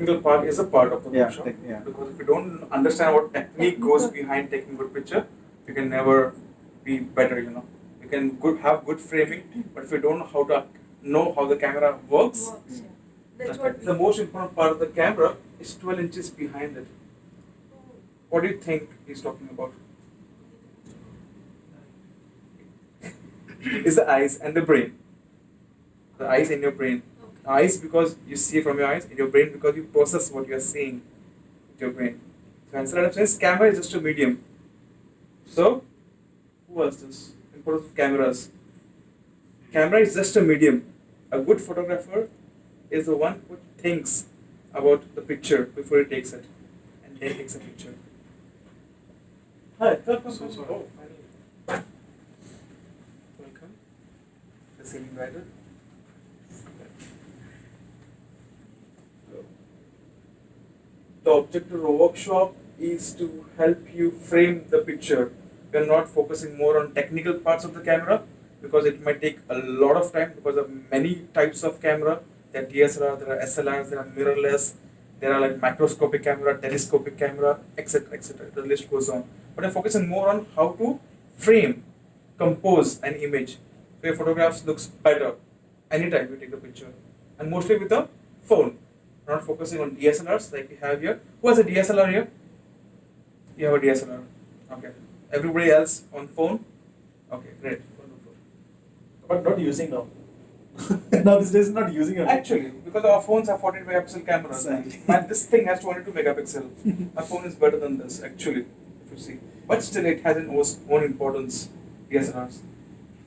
technical part is a part of the workshop. Yeah. Because if you don't understand what technique goes behind taking good picture, you can never be better. You can have good framing, but if you don't know how the camera works, That's what the most important part of the camera is 12 inches behind it. What do you think he's talking about? Is the eyes and the brain. The eyes in your brain. Eyes because you see from your eyes, in your brain because you process what you are seeing with your brain. So instead of saying camera is just a medium. So, who else is importance of cameras? Camera is just a medium. A good photographer is the one who thinks about the picture before he takes it and then takes a picture. Hi, welcome. So sorry. Oh, finally. Welcome. The ceiling rider. The objective of the workshop is to help you frame the picture. We are not focusing more on technical parts of the camera because it might take a lot of time because of many types of camera. There are DSLR, there are SLRs, there are mirrorless, there are like microscopic camera, telescopic camera, etc. etc. The list goes on. But I'm focusing more on how to frame, compose an image. So your photographs looks better anytime you take the picture. And mostly with a phone. Not focusing on DSLRs like we have here. Who has a DSLR here? You have a DSLR. Okay. Everybody else on phone? Okay, great. Wonderful. But not using now. Now these days not using it. Actually, because our phones have 40 megapixel cameras. Exactly. And this thing has 22 megapixel. Our phone is better than this, actually, if you see. But still, it has its own importance, DSLRs.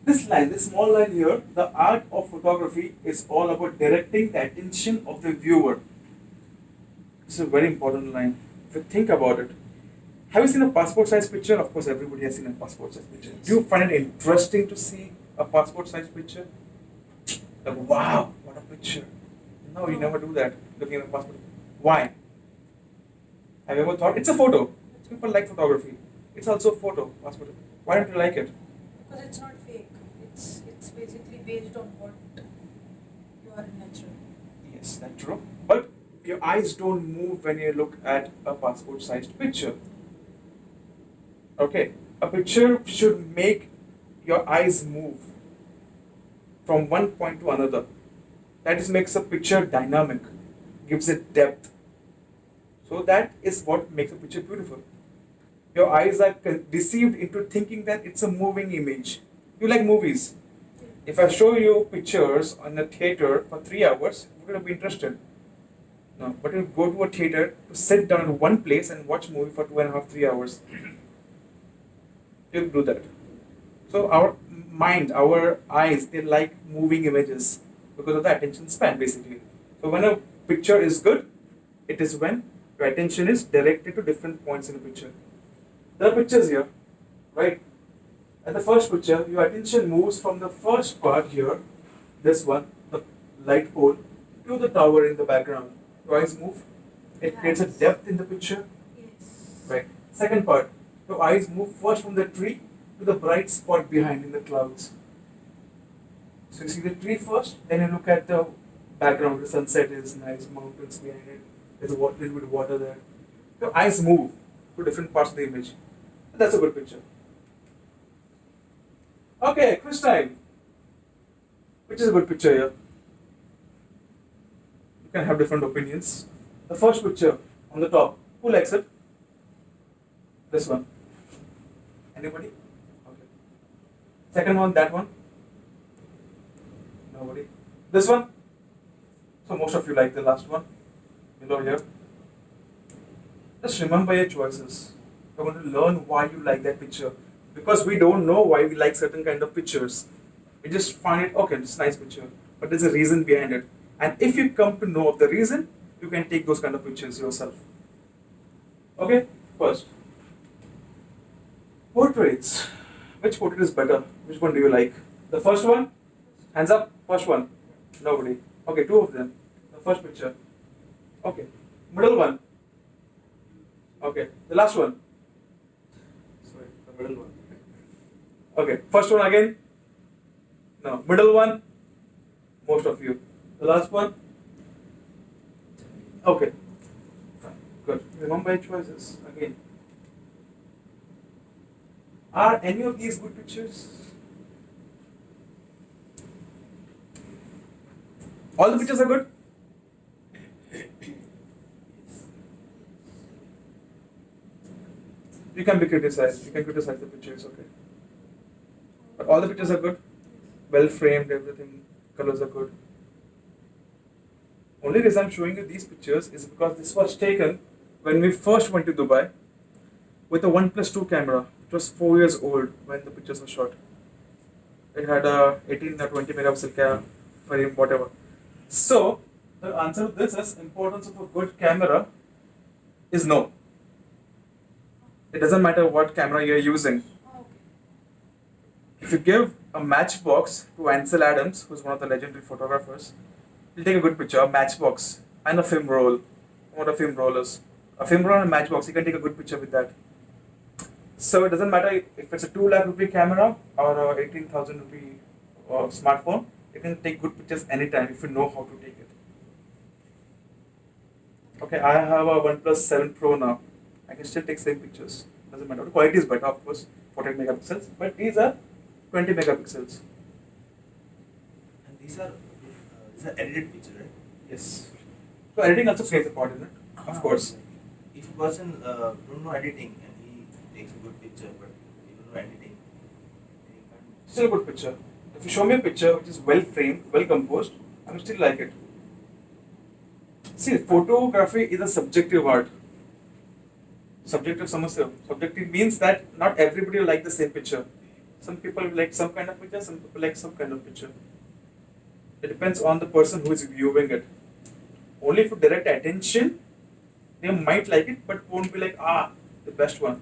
This line, this small line here, the art of photography is all about directing the attention of the viewer. It's a very important line. If you think about it, have you seen a passport size picture? Of course, everybody has seen a passport size picture. Do you find it interesting to see a passport size picture? Like, wow, what a picture. No, you never do that looking at a passport. Why? Have you ever thought? It's a photo. People like photography. It's also a photo, passport. Why don't you like it? Because it's not fake. It's basically based on what you are in nature. Yes, that's true. But your eyes don't move when you look at a passport-sized picture. Okay, a picture should make your eyes move from one point to another. That is makes a picture dynamic, gives it depth. So that is what makes a picture beautiful. Your eyes are deceived into thinking that it's a moving image. You like movies. If I show you pictures on a theater for 3 hours, you're going to be interested. No, but you go to a theater to sit down in one place and watch movie for 2.5, 3 hours. You do that. So our mind, our eyes, they like moving images because of the attention span, basically. So when a picture is good, it is when your attention is directed to different points in the picture. There are pictures here, right? At the first picture, your attention moves from the first part here, this one, the light pole, to the tower in the background. Your eyes move. It creates a depth in the picture. Yes. Right. Second part, your eyes move first from the tree to the bright spot behind in the clouds. So you see the tree first, then you look at the background. The sunset is nice, mountains behind it. There's a little bit of water there. Your eyes move to different parts of the image. That's a good picture. Okay, quiz time. Which is a good picture here? You can have different opinions. The first picture on the top, who likes it? This one. Anybody? Okay. Second one, that one? Nobody. This one? So most of you like the last one. Below here. Just remember your choices. You're going to learn why you like that picture. Because we don't know why we like certain kind of pictures. We just find it, okay, it's a nice picture. But there's a reason behind it. And if you come to know of the reason, you can take those kind of pictures yourself. Okay? First. Portraits. Which portrait is better? Which one do you like? The first one? Hands up. First one. Nobody. Okay, two of them. The first picture. Okay. Middle one. Okay. The last one. Sorry, the middle one. Okay. First one again. No. Middle one. Most of you. The last one. Okay. Good. Remember your choices again. Are any of these good pictures? All the pictures are good? You can be criticized. You can criticize the pictures, okay. But all the pictures are good? Well framed, everything, colors are good. Only reason I'm showing you these pictures is because this was taken when we first went to Dubai with a OnePlus 2 camera. It was 4 years old when the pictures were shot. It had a 18 or 20 megapixel frame, whatever. So, the answer to this is importance of a good camera is no. It doesn't matter what camera you're using. Okay. If you give a matchbox to Ansel Adams, who's one of the legendary photographers, he'll take a good picture, a matchbox, and a film roll. What a film roll is. A film roll and a matchbox, you can take a good picture with that. So it doesn't matter if it's a 2 lakh rupee camera or a 18,000 rupee smartphone, you can take good pictures anytime if you know how to take it. Okay, I have a OnePlus 7 Pro now. I can still take same pictures. Doesn't matter. The quality is better, of course, 48 megapixels, but these are 20 megapixels. And these are edited pictures, right? Yes. So editing also plays a part in it, of course. If a person don't know editing and he takes a good picture, but he don't know editing, then he can't. Still a good picture. If you show me a picture which is well framed, well composed, I will still like it. See, photography is a subjective art. Subjective samasya. Subjective means that not everybody will like the same picture. Some people like some kind of picture, some people like some kind of picture. It depends on the person who is viewing it. Only if you direct attention, they might like it, but won't be like, the best one.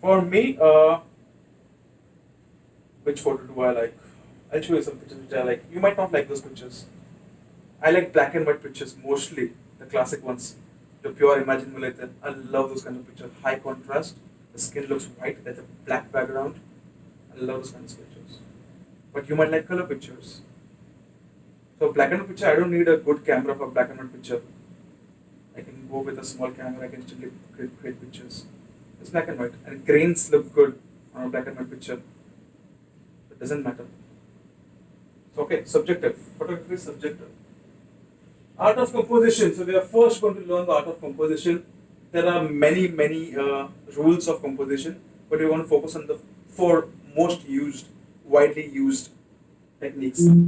For me, which photo do I like? I'll show you some pictures which I like. You might not like those pictures. I like black and white pictures mostly, the classic ones. The pure imagine Mulete. I love those kind of pictures. High contrast, the skin looks white, there's a black background. I love those kinds of pictures. But you might like color pictures. So black and white picture, I don't need a good camera for black and white picture. I can go with a small camera, I can still get great pictures. It's black and white. And grains look good on a black and white picture. It doesn't matter. So okay, subjective. Photography is subjective. Art of composition. So we are first going to learn the art of composition. There are many rules of composition, but we want to focus on the 4 most used, widely used techniques.